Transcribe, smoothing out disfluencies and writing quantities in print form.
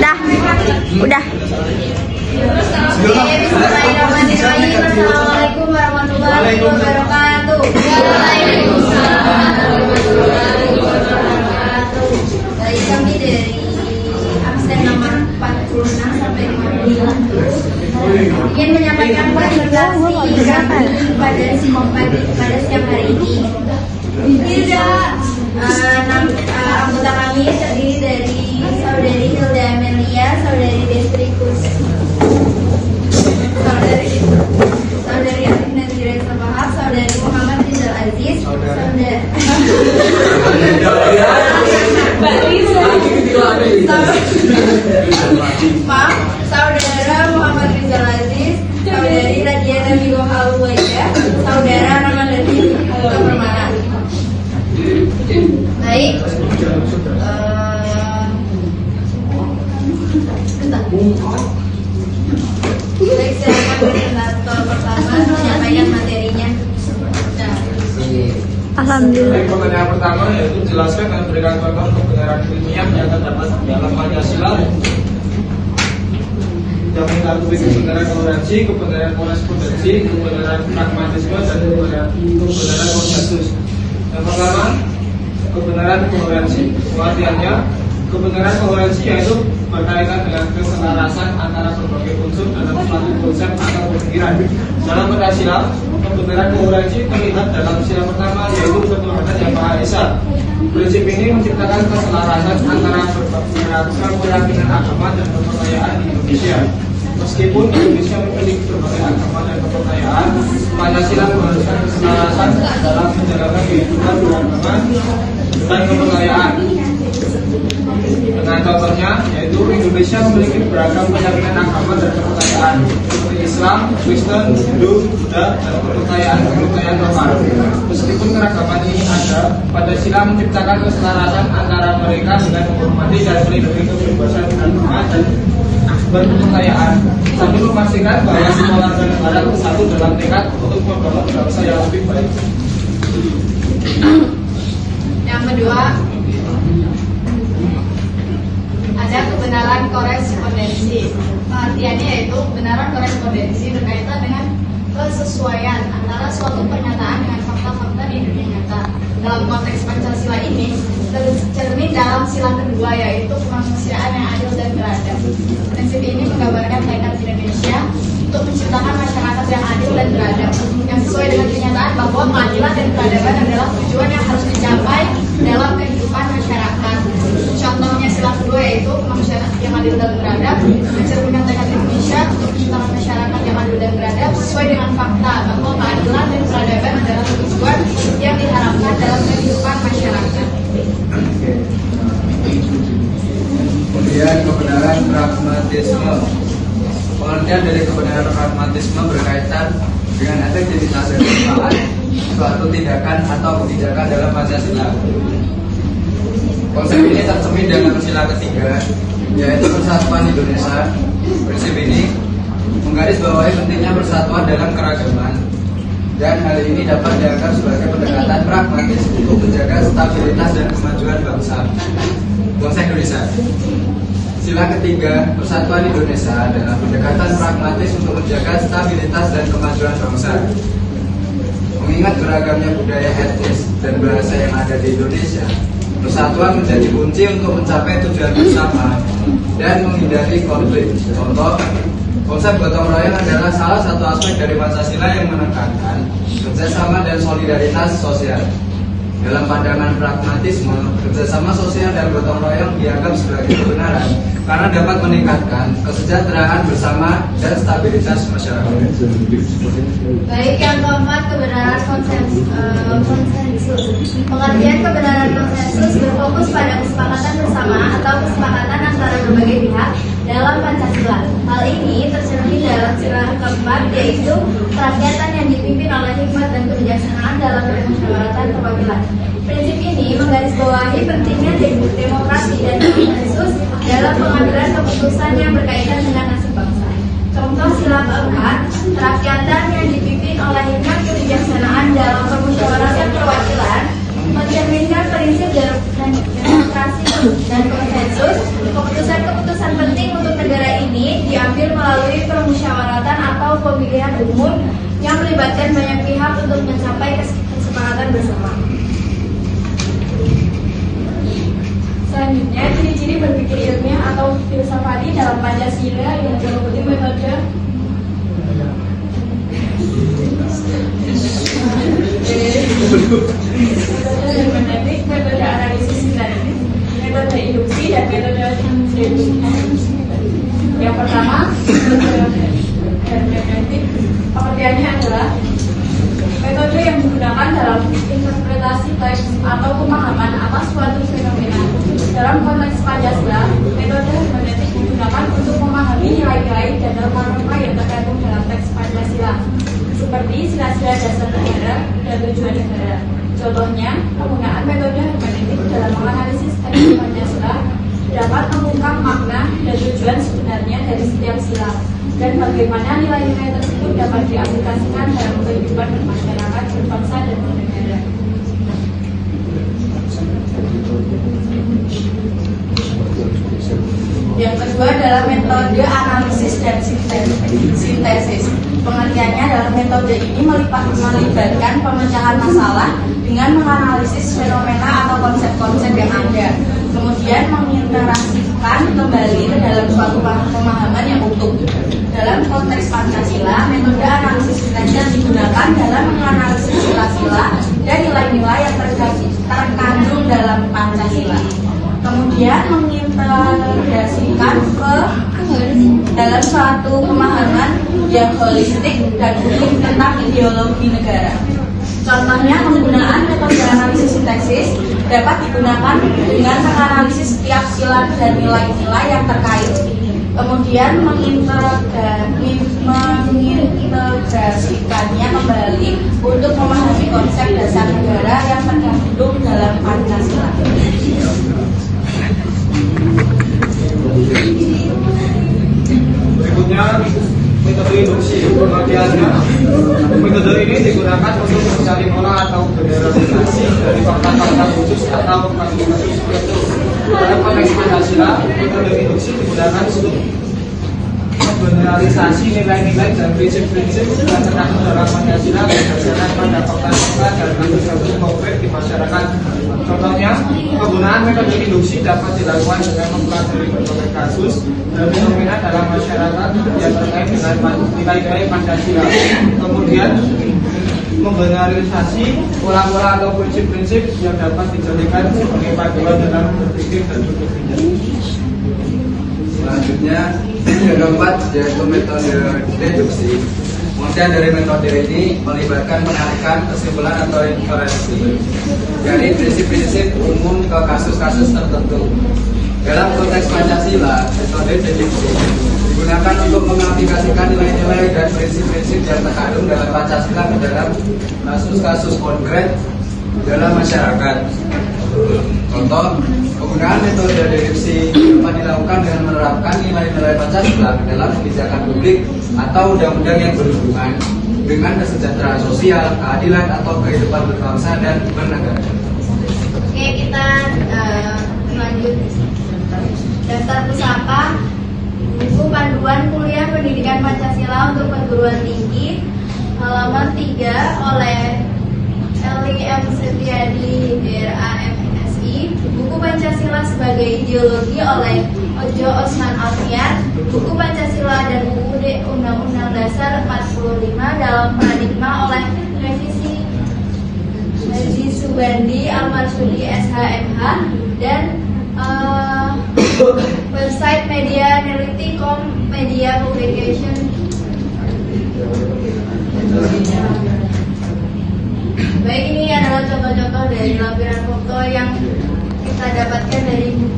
Udah. Udah. Assalamualaikum warahmatullahi wabarakatuh. Baik, kami dari absen nomor 46 sampai 50 ingin menyampaikan presentasi kami pada siang hari ini. Anggota kami terdiri dari Saudari Hilda Amelia, Saudari Destri Kus, Saudari Atik Nazira Sabahab, Saudari Muhammad Rizal Aziz, Saudara Muhammad Rizal Aziz, Saudari Radiana Bigoh Al-Waida, Saudara Ramadhani Permana. Baik, baik, silakan presentator pertama menyampaikan materinya. Alhamdulillah. Baik, pertanyaan pertama yaitu jelaskan dan berikan contoh kebenaran ilmiah yang terdapat dalam Pancasila yang mengakui kebenaran toleransi, kebenaran korespondensi, kebenaran pragmatisme, dan kebenaran konsensus. Yang pertama, kebenaran toleransi. Pengertiannya, kebenaran toleransi yaitu berkaitan dengan keselarasan antara berbagai unsur dalam suatu konsep atau pemikiran. Dalam Pancasila, kebenaran toleransi terlihat dalam sila pertama yaitu ketuhanan yang Maha Esa. Prinsip ini menciptakan keselarasan antara beragam keyakinan agama dan kepercayaan di Indonesia. Meskipun Indonesia memiliki berbagai agama dan kepercayaan, Pancasila mengharuskan keselarasan dalam menjalankan kehidupan beragama dan kepercayaan. Dengan contohnya, yaitu Indonesia memiliki beragam keyakinan agama dan kepercayaan seperti Islam, Kristen, Hindu, Buddha, dan kepercayaan lokal. Meskipun keragaman ini ada, Pancasila menciptakan keselarasan antara mereka dengan menghormati dan melindungi kebebasan agama dan berkepercayaan, sambil memastikan bahwa semua warga negara bersatu dalam tekad untuk membangun bangsa yang lebih baik. Yang kedua, ada kebenaran korespondensi. Pengertiannya yaitu kebenaran korespondensi berkaitan dengan kesesuaian antara suatu pernyataan dengan fakta-fakta di dunia nyata. Dalam konteks Pancasila ini tercermin dalam sila kedua yaitu kemanusiaan yang adil dan beradab. Prinsip ini menggambarkan tekad Indonesia untuk menciptakan masyarakat yang adil dan beradab, yang sesuai dengan kenyataan bahwa keadilan dan peradaban adalah tujuan yang harus dicapai dalam kehidupan masyarakat. Contohnya sila kedua yaitu kemanusiaan yang adil dan beradab mencerminkan tekad Indonesia untuk menciptakan masyarakat yang adil dan beradab sesuai dengan fakta bahwa keadilan dan peradaban adalah tujuan yang diharapkan dalam kehidupan masyarakat. Kemudian kebenaran pragmatisme. Pengertian dari kebenaran pragmatisme berkaitan dengan efektivitas dan manfaat suatu tindakan atau kebijakan dalam Pancasila. Konsep ini tercermin dalam sila ketiga, yaitu persatuan Indonesia. Prinsip ini menggarisbawahi pentingnya persatuan dalam keragaman, dan hal ini dapat dianggap sebagai pendekatan pragmatis untuk menjaga stabilitas dan kemajuan bangsa Indonesia. Sila ketiga, persatuan Indonesia adalah pendekatan pragmatis untuk menjaga stabilitas dan kemajuan bangsa. Mengingat beragamnya budaya etnis dan bahasa yang ada di Indonesia, persatuan menjadi kunci untuk mencapai tujuan bersama dan menghindari konflik. Contoh, konsep gotong royong adalah salah satu aspek dari Pancasila yang menekankan kerjasama dan solidaritas sosial. Dalam pandangan pragmatisme, kerjasama sosial dan gotong royong dianggap sebagai kebenaran karena dapat meningkatkan kesejahteraan bersama dan stabilitas masyarakat. Baik, yang keempat, kebenaran konsensus. Pengertian kebenaran konsensus berfokus pada kesepakatan bersama atau kesepakatan antara berbagai pihak dalam Pancasila. Hal ini tercermin dalam sila keempat, yaitu kerakyatan yang dipimpin oleh hikmat dan kebijaksanaan dalam permusyawaratan perwakilan. Prinsip ini menggarisbawahi pentingnya demokrasi dan konsensus dalam pengambilan keputusan yang berkaitan dengan nasib bangsa. Contoh sila keempat, kerakyatan yang dipimpin oleh hikmat kebijaksanaan dalam permusyawaratan perwakilan mencerminkan prinsip demokrasi dan konsensus. Keputusan-keputusan penting diambil melalui permusyawaratan atau pemilihan umum yang melibatkan banyak pihak untuk mencapai kesepakatan bersama. Selanjutnya, ciri-ciri berpikir ilmiah atau filsafati dalam Pancasila yang meliputi metode hermeneutik, metode analisis sintetis, metode induksi, dan metode deduksi. Yang pertama, metode hermeneutik, pengertiannya adalah metode yang digunakan dalam interpretasi teks atau pemahaman atas suatu fenomena. Dalam konteks Pancasila, metode hermeneutik digunakan untuk memahami nilai-nilai dan norma-norma yang terkandung dalam teks Pancasila, seperti sila-sila dasar negara dan tujuan negara. Contohnya, penggunaan metode hermeneutik dalam menganalisis teks Pancasila dapat mengungkap makna dan tujuan sebenarnya dari setiap sila, dan bagaimana nilai-nilai tersebut dapat diaplikasikan dalam kehidupan bermasyarakat, berbangsa, dan bernegara. Yang kedua adalah metode analisis dan sintesis. Pengertiannya adalah metode ini melibatkan pemecahan masalah dengan menganalisis fenomena atau konsep-konsep yang ada, kemudian menginteraksikan kembali ke dalam suatu pemahaman yang utuh. Dalam konteks Pancasila, metode analisis sintesis digunakan dalam menganalisis sila-sila dan nilai-nilai yang terkandung dalam Pancasila, kemudian mengintegrasikan ke dalam suatu pemahaman yang holistik dan utuh tentang ideologi negara. Contohnya, penggunaan metode analisis sintesis dapat digunakan dengan menganalisis setiap sila dan nilai-nilai yang terkait, kemudian mengintegrasikannya kembali untuk memahami konsep dasar negara yang terkandung dalam Pancasila. Berikutnya, metode induksi. Pengertiannya, metode ini digunakan untuk mencari pola atau generalisasi dari fakta-fakta khusus atau kasus-kasus tertentu. Dalam konteks Pancasila, metode induksi digunakan untuk generalisasi nilai-nilai dan prinsip-prinsip yang terkandung dalam Pancasila berdasarkan pada fakta-fakta dan kasus-kasus konkret di masyarakat. Contohnya, penggunaan metode induksi dapat dilakukan dengan mempelajari berbagai kasus dan fenomena dalam masyarakat yang terkait dengan nilai-nilai Pancasila. Kemudian, menggeneralisasi pola-pola atau prinsip-prinsip yang dapat dijadikan sebagai panduan dalam berpikir dan berpikir. Selanjutnya, yang keempat yaitu metode deduksi. Pengertian dari metode ini melibatkan penarikan kesimpulan atau inferensi dari prinsip-prinsip umum ke kasus-kasus tertentu. Dalam konteks Pancasila, metode deduksi digunakan untuk mengaplikasikan nilai-nilai dan prinsip-prinsip yang terkandung dalam Pancasila ke dalam kasus-kasus konkret dalam masyarakat. Contoh, penggunaan metode deduksi dapat dilakukan dengan menerapkan nilai-nilai Pancasila dalam kebijakan publik atau undang-undang yang berhubungan dengan kesejahteraan sosial, keadilan, atau kehidupan berbangsa dan bernegara. Oke, kita lanjut. Daftar pusaka buku panduan kuliah pendidikan Pancasila untuk perguruan tinggi halaman 3 oleh Eli M. Setiadi DRAMSI. Buku Pancasila sebagai ideologi oleh Ojo Osman Alfian. Buku Pancasila dan buku Undang-Undang Dasar 45 dalam paradigma oleh revisi Haji Subandi Al-Marsudi SHMH, dan website media Neliti.com Media Publication. Baik, ini adalah contoh-contoh dari lampiran foto yang kita dapatkan dari buku